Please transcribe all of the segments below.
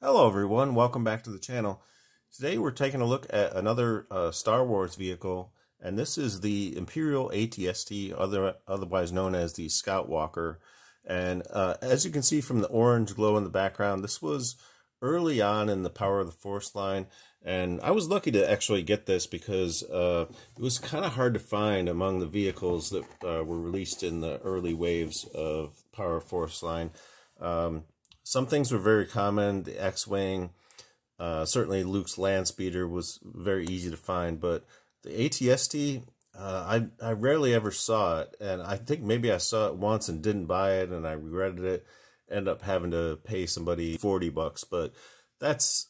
Hello everyone, welcome back to the channel. Today we're taking a look at another Star Wars vehicle, and this is the Imperial AT-ST, otherwise known as the Scout Walker. And as you can see from the orange glow in the background, this was early on in the Power of the Force line, and I was lucky to actually get this because it was kind of hard to find among the vehicles that were released in the early waves of Power of Force line. Some things were very common. The X-Wing, certainly Luke's land speeder was very easy to find, but the AT-ST, I rarely ever saw it, and I think maybe I saw it once and didn't buy it, and I regretted it. Ended up having to pay somebody $40, but that's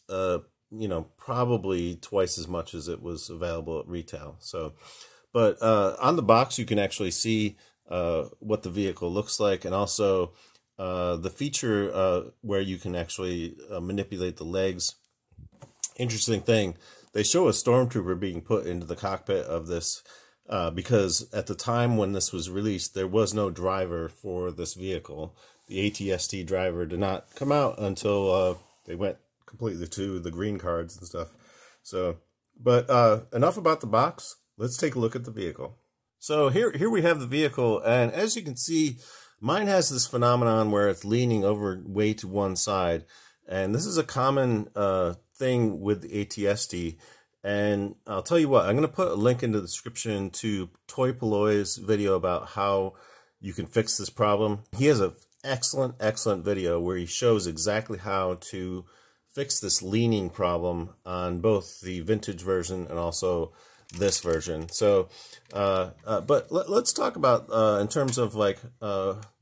probably twice as much as it was available at retail. So, but on the box you can actually see what the vehicle looks like, and also the feature where you can actually manipulate the legs. Interesting thing, they show a stormtrooper being put into the cockpit of this because at the time when this was released, there was no driver for this vehicle. The AT-ST driver did not come out until they went completely to the green cards and stuff. So, but enough about the box. Let's take a look at the vehicle. So here we have the vehicle, and as you can see, mine has this phenomenon where it's leaning over way to one side, and this is a common thing with the AT-ST. And I'll tell you what, I'm going to put a link in the description to Toy Polloi's video about how you can fix this problem. He has an excellent video where he shows exactly how to fix this leaning problem on both the vintage version and also this version. So but let's talk about in terms of like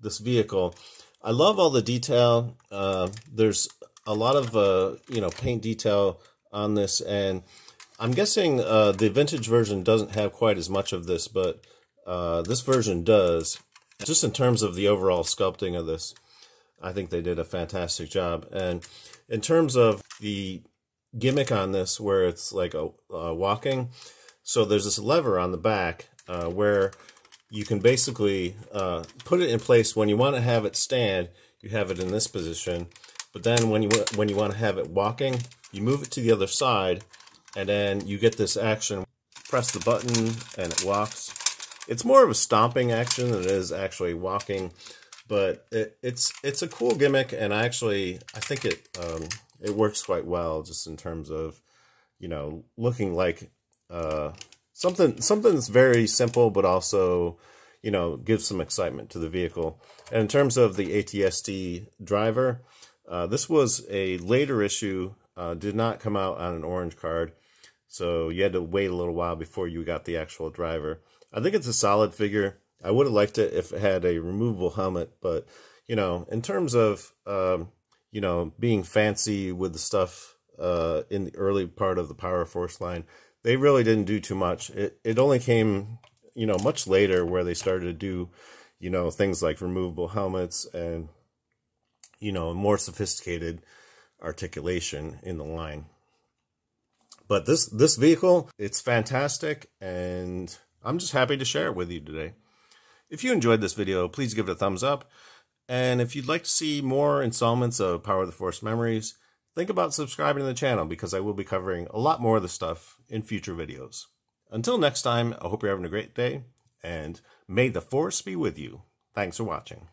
this vehicle. I love all the detail. There's a lot of paint detail on this, and I'm guessing the vintage version doesn't have quite as much of this, but this version does. Just in terms of the overall sculpting of this, I think they did a fantastic job. And in terms of the gimmick on this, where it's like a walking, so there's this lever on the back where you can basically put it in place. When you want to have it stand, you have it in this position. But then when you want to have it walking, you move it to the other side, and then you get this action. Press the button and it walks. It's more of a stomping action than it is actually walking, but it's a cool gimmick, and I think it works quite well, just in terms of looking like something that's very simple, but also gives some excitement to the vehicle. And in terms of the AT-ST driver, this was a later issue, did not come out on an orange card, so you had to wait a little while before you got the actual driver. I think it's a solid figure. I would have liked it if it had a removable helmet, but in terms of being fancy with the stuff in the early part of the Power of Force line, they really didn't do too much. It only came much later where they started to do things like removable helmets and more sophisticated articulation in the line. But this vehicle, it's fantastic, and I'm just happy to share it with you today. If you enjoyed this video, please give it a thumbs up. And if you'd like to see more installments of Power of the Force Memories, think about subscribing to the channel, because I will be covering a lot more of this stuff in future videos. Until next time, I hope you're having a great day, and may the Force be with you. Thanks for watching.